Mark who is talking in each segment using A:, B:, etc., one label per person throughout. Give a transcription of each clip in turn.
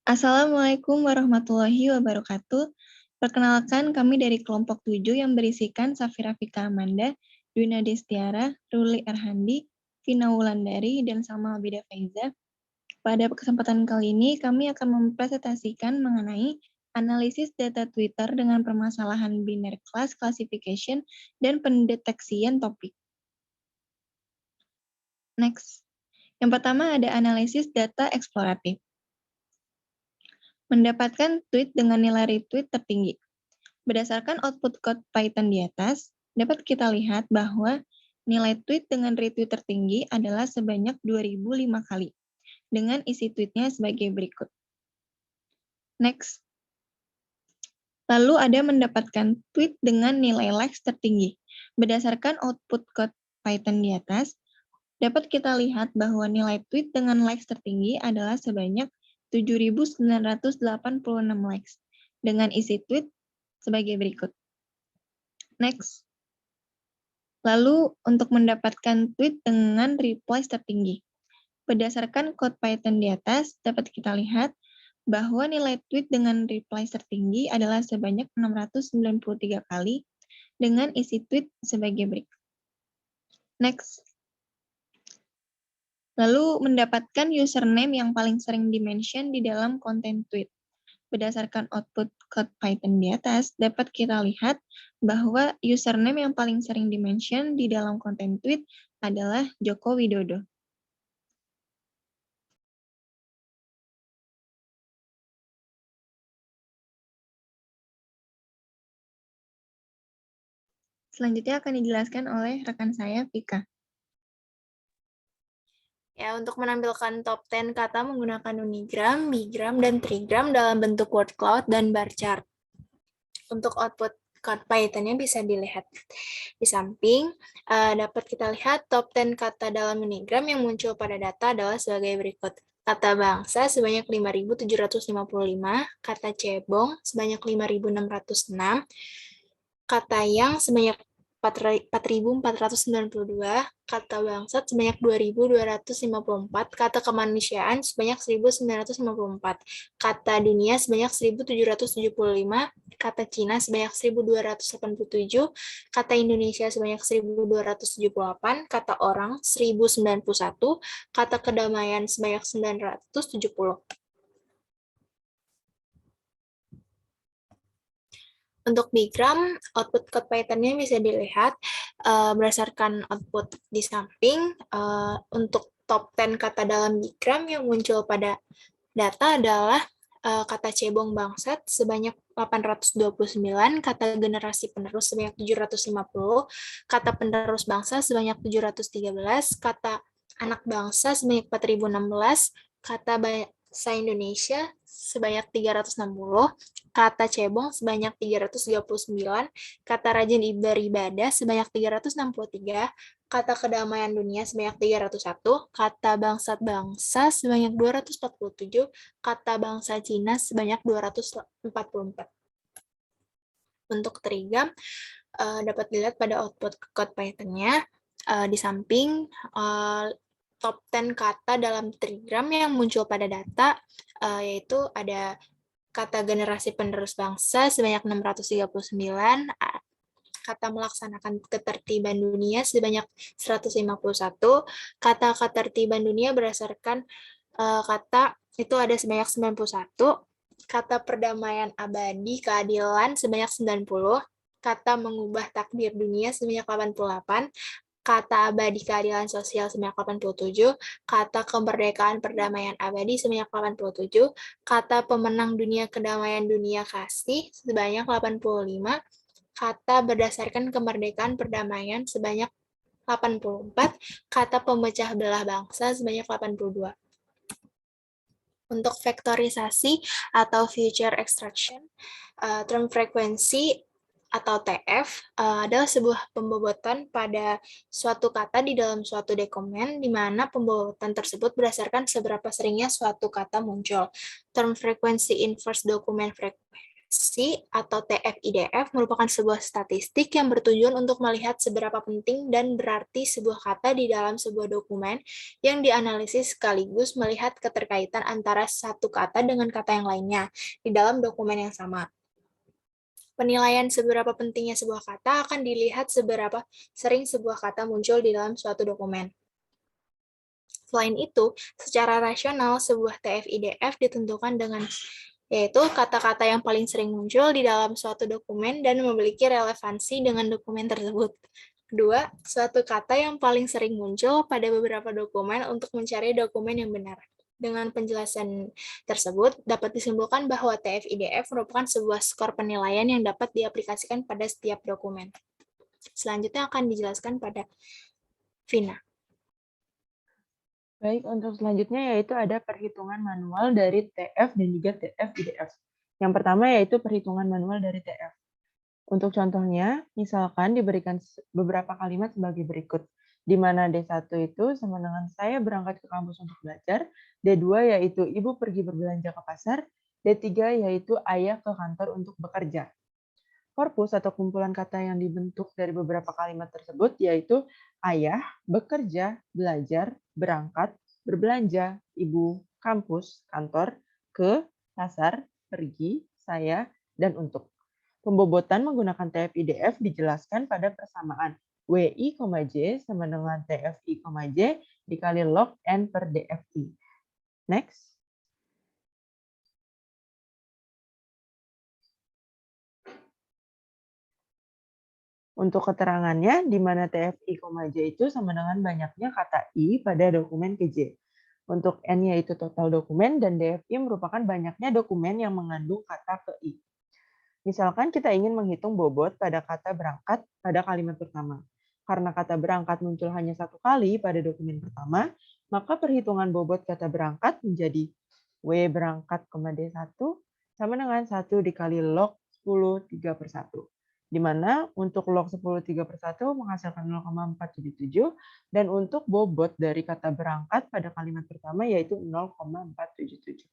A: Assalamualaikum warahmatullahi wabarakatuh. Perkenalkan, kami dari kelompok 7 yang berisikan Safira Fika Amanda, Duna Destiara, Ruli Erhandi, Vina Wulandari, dan Salma Abida Faiza. Pada kesempatan kali ini, kami akan mempresentasikan mengenai analisis data Twitter dengan permasalahan binary class classification dan pendeteksian topik. Next. Yang pertama ada analisis data eksploratif. Mendapatkan tweet dengan nilai retweet tertinggi. Berdasarkan output code Python di atas, dapat kita lihat bahwa nilai tweet dengan retweet tertinggi adalah sebanyak 2005 kali, dengan isi tweetnya sebagai berikut. Next. Lalu ada mendapatkan tweet dengan nilai likes tertinggi. Berdasarkan output code Python di atas, dapat kita lihat bahwa nilai tweet dengan likes tertinggi adalah sebanyak 7.986 likes, dengan isi tweet sebagai berikut. Next. Lalu, untuk mendapatkan tweet dengan replies tertinggi. Berdasarkan code Python di atas, dapat kita lihat bahwa nilai tweet dengan replies tertinggi adalah sebanyak 693 kali, dengan isi tweet sebagai berikut. Next. Lalu, mendapatkan username yang paling sering dimention di dalam konten tweet. Berdasarkan output code Python di atas, dapat kita lihat bahwa username yang paling sering dimention di dalam konten tweet adalah Joko Widodo. Selanjutnya akan dijelaskan oleh rekan saya, Vika.
B: Ya, untuk menampilkan top 10 kata menggunakan unigram, bigram, dan trigram dalam bentuk word cloud dan bar chart. Untuk output code Python-nya bisa dilihat di samping. Dapat kita lihat top 10 kata dalam unigram yang muncul pada data adalah sebagai berikut. Kata bangsa sebanyak 5.755, kata cebong sebanyak 5.606, kata yang sebanyak 4.492, kata bangsat sebanyak 2.254, kata kemanusiaan sebanyak 1.954, kata dunia sebanyak 1.775, kata Cina sebanyak 1.287, kata Indonesia sebanyak 1.278, kata orang 1.091, kata kedamaian sebanyak 970. Untuk bigram, output code Python-nya bisa dilihat berdasarkan output di samping. Untuk top 10 kata dalam bigram yang muncul pada data adalah kata cebong bangsat sebanyak 829, kata generasi penerus sebanyak 750, kata penerus bangsa sebanyak 713, kata anak bangsa sebanyak 4016, kata bahasa Indonesia sebanyak 360, kata cebong sebanyak 339, kata rajin beribadah sebanyak 363, kata kedamaian dunia sebanyak 301, kata bangsat bangsa sebanyak 247, kata bangsa Cina sebanyak 244. Untuk trigram, dapat dilihat pada output code Python-nya. Di samping top 10 kata dalam trigram yang muncul pada data, yaitu ada kata generasi penerus bangsa sebanyak 639, kata melaksanakan ketertiban dunia sebanyak 151, kata ketertiban dunia berdasarkan kata itu ada sebanyak 91, kata perdamaian abadi keadilan sebanyak 90, kata mengubah takdir dunia sebanyak 88, kata abadi keadilan sosial sebanyak 87, kata kemerdekaan perdamaian abadi sebanyak 87, kata pemenang dunia kedamaian dunia kasih sebanyak 85, kata berdasarkan kemerdekaan perdamaian sebanyak 84, kata pemecah belah bangsa sebanyak 82. Untuk vektorisasi atau feature extraction, term frekuensi atau TF adalah sebuah pembobotan pada suatu kata di dalam suatu dokumen, di mana pembobotan tersebut berdasarkan seberapa seringnya suatu kata muncul. Term frekuensi inverse document frequency atau TF-IDF merupakan sebuah statistik yang bertujuan untuk melihat seberapa penting dan berarti sebuah kata di dalam sebuah dokumen yang dianalisis sekaligus melihat keterkaitan antara satu kata dengan kata yang lainnya di dalam dokumen yang sama. Penilaian seberapa pentingnya sebuah kata akan dilihat seberapa sering sebuah kata muncul di dalam suatu dokumen. Selain itu, secara rasional, sebuah TF-IDF ditentukan dengan yaitu kata-kata yang paling sering muncul di dalam suatu dokumen dan memiliki relevansi dengan dokumen tersebut. Kedua, suatu kata yang paling sering muncul pada beberapa dokumen untuk mencari dokumen yang benar. Dengan penjelasan tersebut, dapat disimpulkan bahwa TF-IDF merupakan sebuah skor penilaian yang dapat diaplikasikan pada setiap dokumen. Selanjutnya akan dijelaskan pada Vina.
C: Baik, untuk selanjutnya yaitu ada perhitungan manual dari TF dan juga TF-IDF. Yang pertama yaitu perhitungan manual dari TF. Untuk contohnya, misalkan diberikan beberapa kalimat sebagai berikut, di mana D1 itu sama dengan saya berangkat ke kampus untuk belajar, D2 yaitu ibu pergi berbelanja ke pasar, D3 yaitu ayah ke kantor untuk bekerja. Korpus atau kumpulan kata yang dibentuk dari beberapa kalimat tersebut yaitu ayah, bekerja, belajar, berangkat, berbelanja, ibu, kampus, kantor, ke, pasar, pergi, saya, dan untuk. Pembobotan menggunakan TF-IDF dijelaskan pada persamaan WI, J sama dengan TFI, J dikali log N per DFI. Next. Untuk keterangannya, di mana TFI, J itu sama dengan banyaknya kata I pada dokumen KJ. Untuk N yaitu total dokumen dan DFI merupakan banyaknya dokumen yang mengandung kata ke I. Misalkan kita ingin menghitung bobot pada kata berangkat pada kalimat pertama. Karena kata berangkat muncul hanya satu kali pada dokumen pertama, maka perhitungan bobot kata berangkat menjadi W berangkat, D1 sama dengan 1 dikali log 10 3 per 1. Di mana untuk log 10 3 per 1 menghasilkan 0,477 dan untuk bobot dari kata berangkat pada kalimat pertama yaitu 0,477.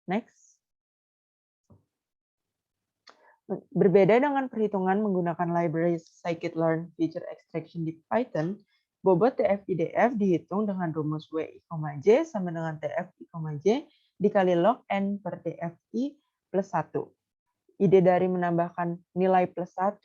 C: Next. Berbeda dengan perhitungan menggunakan library scikit-learn feature extraction di Python, bobot TF-IDF dihitung dengan rumus WI, J sama dengan TFI, J dikali log N per TFI plus 1. Ide dari menambahkan nilai plus 1,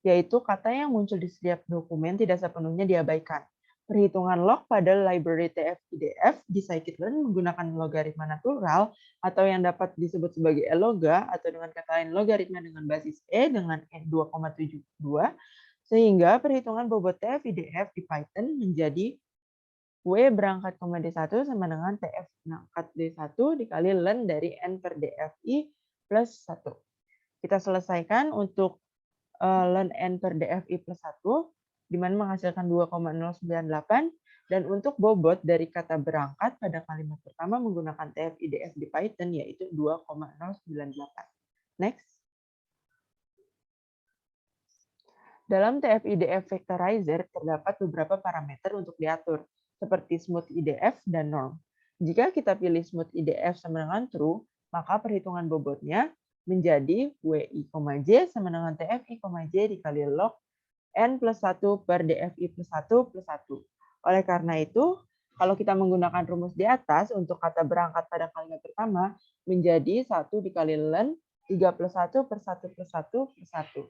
C: yaitu kata yang muncul di setiap dokumen tidak sepenuhnya diabaikan. Perhitungan log pada library TF-IDF di scikit-learn menggunakan logaritma natural atau yang dapat disebut sebagai Eloga atau dengan kata lain logaritma dengan basis E dengan N 2,72 sehingga perhitungan bobot TF-IDF di Python menjadi W berangkat, D1 sama dengan TF berangkat D1 dikali ln dari N per DFI plus 1. Kita selesaikan untuk ln N per DFI plus 1, di mana menghasilkan 2,098, dan untuk bobot dari kata berangkat pada kalimat pertama menggunakan TF-IDF di Python, yaitu 2,098. Next. Dalam TF-IDF vectorizer terdapat beberapa parameter untuk diatur, seperti smooth IDF dan norm. Jika kita pilih smooth IDF sama dengan true, maka perhitungan bobotnya menjadi WI, J sama dengan TFI, J dikali log N plus 1 per DFI plus 1 plus 1. Oleh karena itu, kalau kita menggunakan rumus di atas untuk kata berangkat pada kalimat pertama, menjadi 1 dikali ln 3 plus 1 per 1 plus 1 plus 1.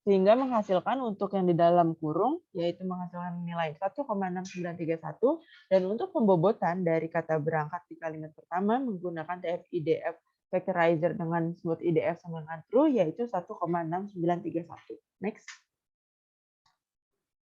C: Sehingga menghasilkan untuk yang di dalam kurung, yaitu menghasilkan nilai 1,6931, dan untuk pembobotan dari kata berangkat di kalimat pertama menggunakan TF-IDF vectorizer dengan smooth IDF sama dengan true, yaitu 1,6931. Next.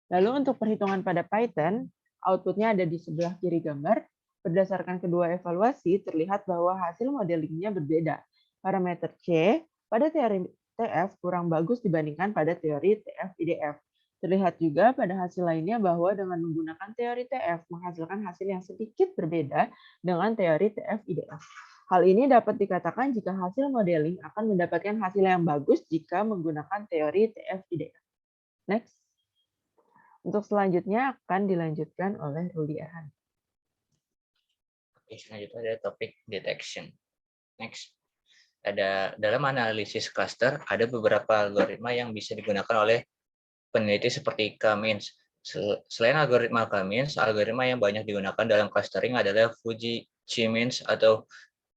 C: Lalu untuk perhitungan pada Python, outputnya ada di sebelah kiri gambar. Berdasarkan kedua evaluasi, terlihat bahwa hasil modelingnya berbeda. Parameter C pada teori TF kurang bagus dibandingkan pada teori TF-IDF. Terlihat juga pada hasil lainnya bahwa dengan menggunakan teori TF menghasilkan hasil yang sedikit berbeda dengan teori TF-IDF. Hal ini dapat dikatakan jika hasil modeling akan mendapatkan hasil yang bagus jika menggunakan teori TF-IDF. Next. Untuk selanjutnya akan dilanjutkan oleh Ruli Ahan.
D: Oke, selanjutnya ada topik detection. Next. dalam analisis cluster ada beberapa algoritma yang bisa digunakan oleh peneliti seperti K-means. Selain algoritma K-means, algoritma yang banyak digunakan dalam clustering adalah Fujita-means atau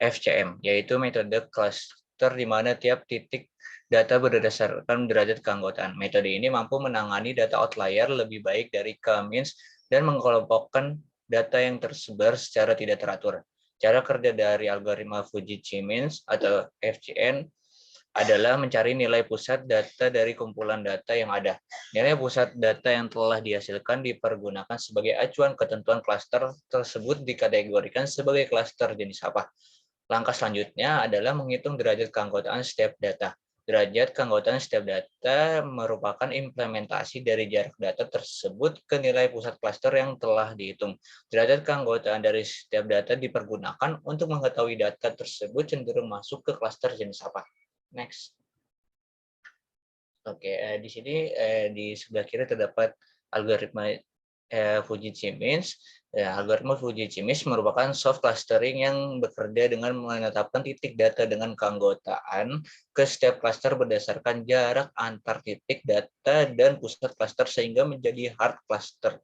D: FCM, yaitu metode cluster di mana tiap titik data berdasarkan derajat keanggotaan. Metode ini mampu menangani data outlier lebih baik dari K-means dan mengelompokkan data yang tersebar secara tidak teratur. Cara kerja dari algoritma Fujita-means atau FCM adalah mencari nilai pusat data dari kumpulan data yang ada. Nilai pusat data yang telah dihasilkan dipergunakan sebagai acuan ketentuan klaster tersebut dikategorikan sebagai klaster jenis apa. Langkah selanjutnya adalah menghitung derajat keanggotaan setiap data. Derajat keanggotaan setiap data merupakan implementasi dari jarak data tersebut ke nilai pusat klaster yang telah dihitung. Derajat keanggotaan dari setiap data dipergunakan untuk mengetahui data tersebut cenderung masuk ke klaster jenis apa. Next. Oke, di sini di sebelah kiri terdapat algoritma Fujita-means. Algoritma Fujita-means merupakan soft clustering yang bekerja dengan menetapkan titik data dengan keanggotaan ke setiap cluster berdasarkan jarak antar titik data dan pusat cluster sehingga menjadi hard cluster.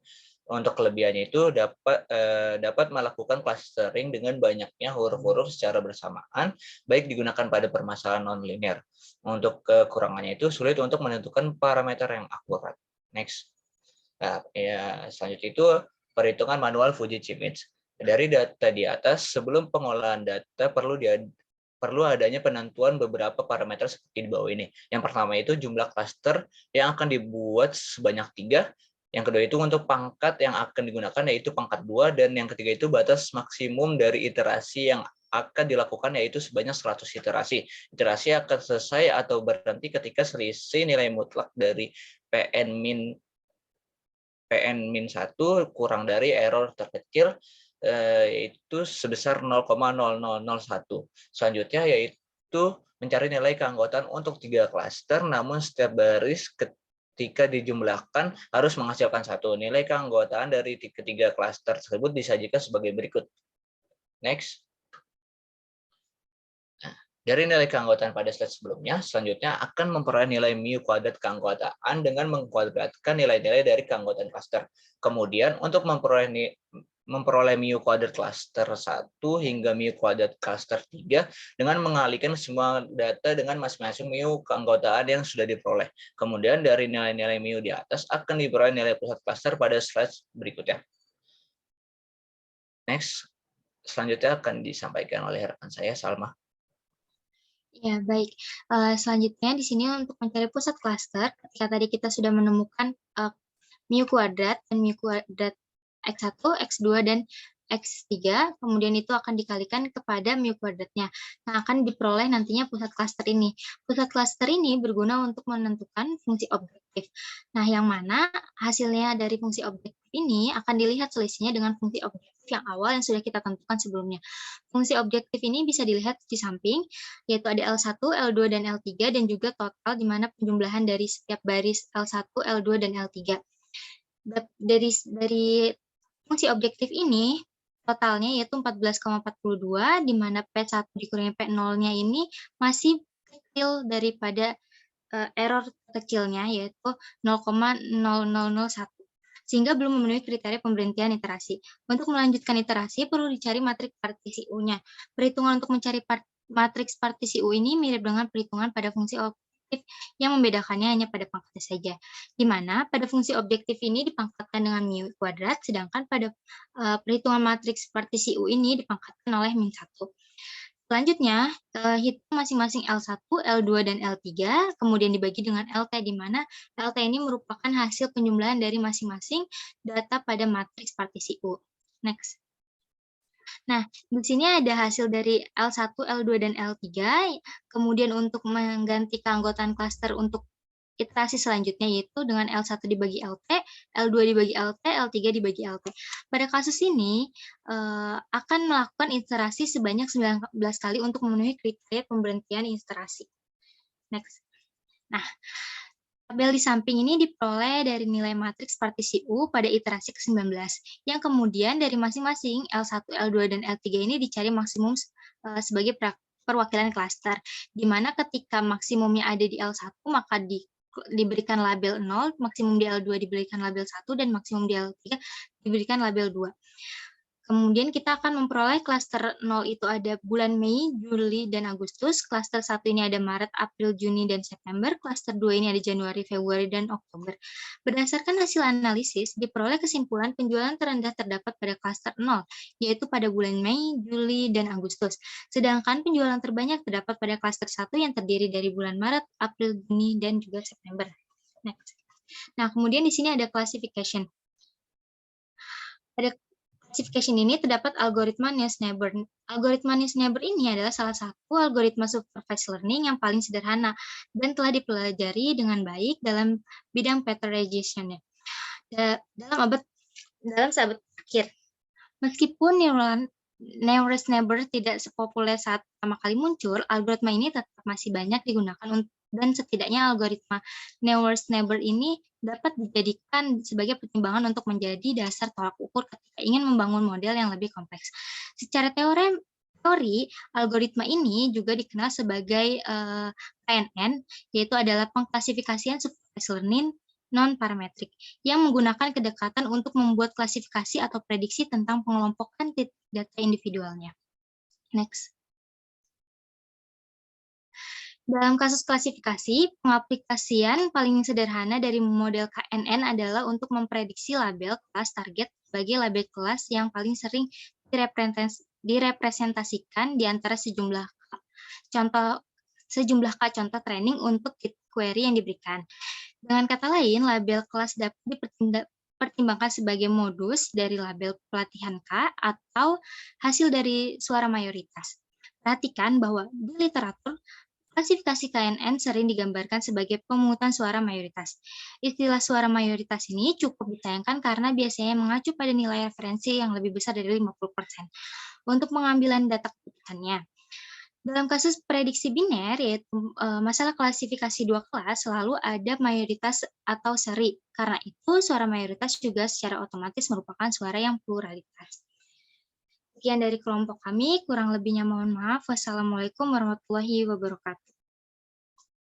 D: Untuk kelebihannya itu dapat melakukan clustering dengan banyaknya huruf-huruf secara bersamaan, baik digunakan pada permasalahan nonlinear. Untuk kekurangannya itu sulit untuk menentukan parameter yang akurat. Next. Nah, selanjutnya itu perhitungan manual Fujita-means. Dari data di atas, sebelum pengolahan data perlu adanya penentuan beberapa parameter seperti di bawah ini. Yang pertama itu jumlah cluster yang akan dibuat sebanyak 3. Yang kedua itu untuk pangkat yang akan digunakan yaitu pangkat 2, dan yang ketiga itu batas maksimum dari iterasi yang akan dilakukan yaitu sebanyak 100 iterasi. Iterasi akan selesai atau berhenti ketika selisih nilai mutlak dari PN-1 kurang dari error terkecil yaitu sebesar 0,0001. Selanjutnya yaitu mencari nilai keanggotaan untuk 3 klaster, namun setiap baris ketika dijumlahkan harus menghasilkan 1. Nilai keanggotaan dari ketiga klaster tersebut disajikan sebagai berikut. Next. Dari nilai keanggotaan pada slide sebelumnya, selanjutnya akan memperoleh nilai mu kuadrat keanggotaan dengan mengkuadratkan nilai-nilai dari keanggotaan klaster. Kemudian untuk memperoleh mu kuadrat klaster 1 hingga mu kuadrat klaster 3 dengan mengalihkan semua data dengan masing-masing mu keanggotaan yang sudah diperoleh. Kemudian dari nilai-nilai mu di atas akan diperoleh nilai pusat klaster pada slide berikutnya. Next. Selanjutnya akan disampaikan oleh rekan saya, Salma.
E: Ya, baik. Selanjutnya di sini untuk mencari pusat klaster, ketika tadi kita sudah menemukan mu kuadrat dan mu kuadrat X1, X2, dan X3, kemudian itu akan dikalikan kepada mu kuadratnya. Nah, akan diperoleh nantinya pusat klaster ini. Pusat klaster ini berguna untuk menentukan fungsi objektif. Nah, yang mana hasilnya dari fungsi objektif ini akan dilihat selisihnya dengan fungsi objektif yang awal yang sudah kita tentukan sebelumnya. Fungsi objektif ini bisa dilihat di samping, yaitu ada L1, L2, dan L3, dan juga total di mana penjumlahan dari setiap baris L1, L2, dan L3. Dari fungsi objektif ini, totalnya yaitu 14,42, di mana P1 dikurangi P0-nya ini masih kecil daripada error kecilnya, yaitu 0,0001. Sehingga belum memenuhi kriteria pemberhentian iterasi. Untuk melanjutkan iterasi, perlu dicari matriks partisi U-nya. Perhitungan untuk mencari matriks partisi U ini mirip dengan perhitungan pada fungsi objektif, yang membedakannya hanya pada pangkatnya saja. Di mana pada fungsi objektif ini dipangkatkan dengan mu kuadrat, sedangkan pada perhitungan matriks partisi U ini dipangkatkan oleh min 1. Selanjutnya, hitung masing-masing L1, L2, dan L3, kemudian dibagi dengan LT, di mana LT ini merupakan hasil penjumlahan dari masing-masing data pada matriks partisi U. Next. Nah, di sini ada hasil dari L1, L2, dan L3, kemudian untuk mengganti keanggotaan klaster untuk iterasi selanjutnya yaitu dengan L1 dibagi LT, L2 dibagi LT, L3 dibagi LT. Pada kasus ini akan melakukan iterasi sebanyak 19 kali untuk memenuhi kriteria pemberhentian iterasi. Next. Nah, tabel di samping ini diperoleh dari nilai matriks partisi U pada iterasi ke-19, yang kemudian dari masing-masing L1, L2, dan L3 ini dicari maksimum sebagai perwakilan klaster, di mana ketika maksimumnya ada di L1 maka diberikan label 0, maksimum di L2 diberikan label 1, dan maksimum di L3 diberikan label 2. Kemudian kita akan memperoleh klaster 0 itu ada bulan Mei, Juli, dan Agustus. Klaster 1 ini ada Maret, April, Juni, dan September. Klaster 2 ini ada Januari, Februari, dan Oktober. Berdasarkan hasil analisis, diperoleh kesimpulan penjualan terendah terdapat pada klaster 0, yaitu pada bulan Mei, Juli, dan Agustus. Sedangkan penjualan terbanyak terdapat pada klaster 1 yang terdiri dari bulan Maret, April, Juni, dan juga September. Next. Nah, kemudian di sini ada classification. Pada classification ini terdapat algoritma Niels-Neighbor. Algoritma Niels-Neighbor ini adalah salah satu algoritma supervised learning yang paling sederhana dan telah dipelajari dengan baik dalam bidang pattern recognition. Dalam sahabat akhir. Meskipun Niels-Neighbor tidak sepopuler saat pertama kali muncul, algoritma ini tetap masih banyak digunakan dan setidaknya algoritma Niels-Neighbor ini dapat dijadikan sebagai pertimbangan untuk menjadi dasar tolak ukur ketika ingin membangun model yang lebih kompleks. Secara teori, algoritma ini juga dikenal sebagai KNN, yaitu adalah pengklasifikasian supervised learning non-parametrik, yang menggunakan kedekatan untuk membuat klasifikasi atau prediksi tentang pengelompokan data individualnya. Next. Dalam kasus klasifikasi, pengaplikasian paling sederhana dari model KNN adalah untuk memprediksi label kelas target sebagai label kelas yang paling sering direpresentasikan di antara sejumlah K contoh training untuk query yang diberikan. Dengan kata lain, label kelas dapat dipertimbangkan sebagai modus dari label pelatihan K atau hasil dari suara mayoritas. Perhatikan bahwa di literatur, klasifikasi KNN sering digambarkan sebagai pemungutan suara mayoritas. Istilah suara mayoritas ini cukup disayangkan karena biasanya mengacu pada nilai referensi yang lebih besar dari 50% untuk pengambilan data keputusannya. Dalam kasus prediksi biner, yaitu masalah klasifikasi dua kelas, selalu ada mayoritas atau seri. Karena itu, suara mayoritas juga secara otomatis merupakan suara yang pluralitas. Sekian dari kelompok kami, kurang lebihnya mohon maaf. Wassalamualaikum warahmatullahi wabarakatuh.